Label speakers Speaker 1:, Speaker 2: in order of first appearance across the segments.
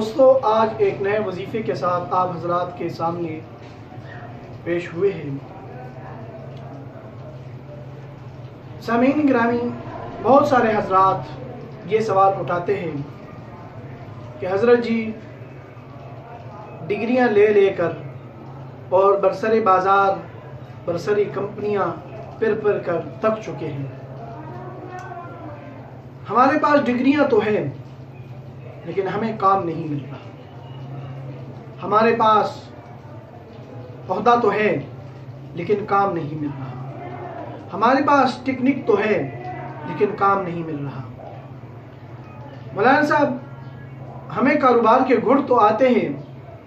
Speaker 1: دوستو، آج ایک نئے وظیفے کے ساتھ آپ حضرات کے سامنے پیش ہوئے ہیں۔ سامعین گرامی، بہت سارے حضرات یہ سوال اٹھاتے ہیں کہ حضرت جی ڈگریاں لے لے کر اور برسر بازار برسری کمپنیاں پھر کر تھک چکے ہیں۔ ہمارے پاس ڈگریاں تو ہیں لیکن ہمیں کام نہیں مل رہا۔ ہمارے پاس عہدہ تو ہے لیکن کام نہیں مل رہا۔ ہمارے پاس ٹیکنک تو ہے لیکن کام نہیں مل رہا۔ مولانا صاحب، ہمیں کاروبار کے گھڑ تو آتے ہیں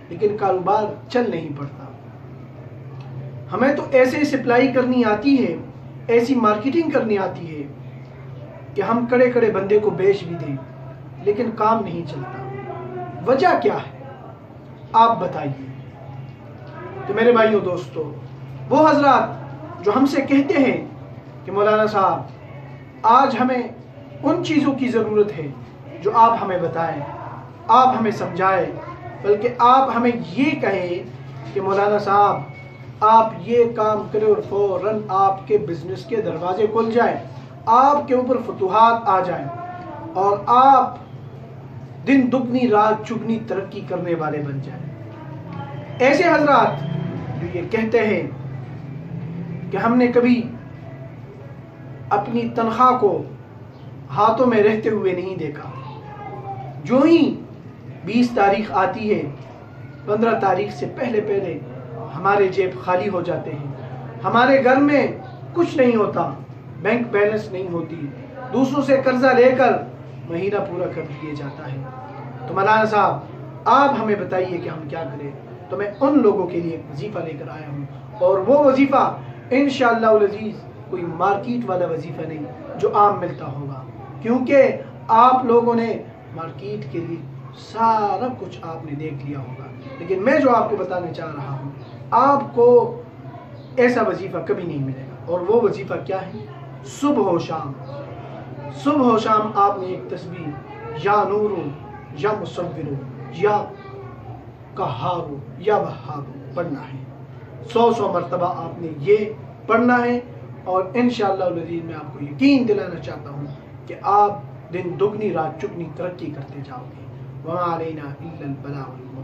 Speaker 1: لیکن کاروبار چل نہیں پڑتا۔ ہمیں تو ایسے سپلائی کرنی آتی ہے، ایسی مارکیٹنگ کرنی آتی ہے کہ ہم کڑے کڑے بندے کو بیچ بھی دیں لیکن کام نہیں چلتا۔ وجہ کیا ہے؟ آپ بتائیے۔ تو میرے بھائیوں دوستو، وہ حضرات جو ہم سے کہتے ہیں کہ مولانا صاحب آج ہمیں ان چیزوں کی ضرورت ہے جو آپ ہمیں بتائیں، آپ ہمیں سمجھائیں، بلکہ آپ ہمیں یہ کہیں کہ مولانا صاحب آپ یہ کام کریں اور فوراً آپ کے بزنس کے دروازے کھل جائیں، آپ کے اوپر فتوحات آ جائیں اور آپ دن دگنی رات چگنی ترقی کرنے والے بن جائیں۔ ایسے حضرات جو یہ کہتے ہیں کہ ہم نے کبھی اپنی تنخواہ کو ہاتھوں میں رہتے ہوئے نہیں دیکھا، جو ہی 20 تاریخ آتی ہے 15 تاریخ سے پہلے ہمارے جیب خالی ہو جاتے ہیں، ہمارے گھر میں کچھ نہیں ہوتا، بینک بیلنس نہیں ہوتی، دوسروں سے قرضہ لے کر مہینہ پورا کر دیا جاتا ہے۔ تو مولانا صاحب آپ ہمیں بتائیے کہ ہم کیا کریں۔ تو میں ان لوگوں کے لیے ایک وظیفہ لے کر آیا ہوں، اور وہ وظیفہ انشاءاللہ العزیز کوئی مارکیٹ والا وظیفہ نہیں جو عام ملتا ہوگا، کیونکہ آپ لوگوں نے مارکیٹ کے لیے سارا کچھ آپ نے دیکھ لیا ہوگا، لیکن میں جو آپ کو بتانا چاہ رہا ہوں آپ کو ایسا وظیفہ کبھی نہیں ملے گا۔ اور وہ وظیفہ کیا ہے؟ صبح و شام آپ نے ایک تسبیح یا نور یا مصور یا قہار یا وہاب پڑھنا ہے۔ 100 مرتبہ آپ نے یہ پڑھنا ہے، اور انشاءاللہ العزیز میں آپ کو یقین دلانا چاہتا ہوں کہ آپ دن دگنی رات چگنی ترقی کرتے جاؤ گے۔ وما علینا الا البلاغ المبین۔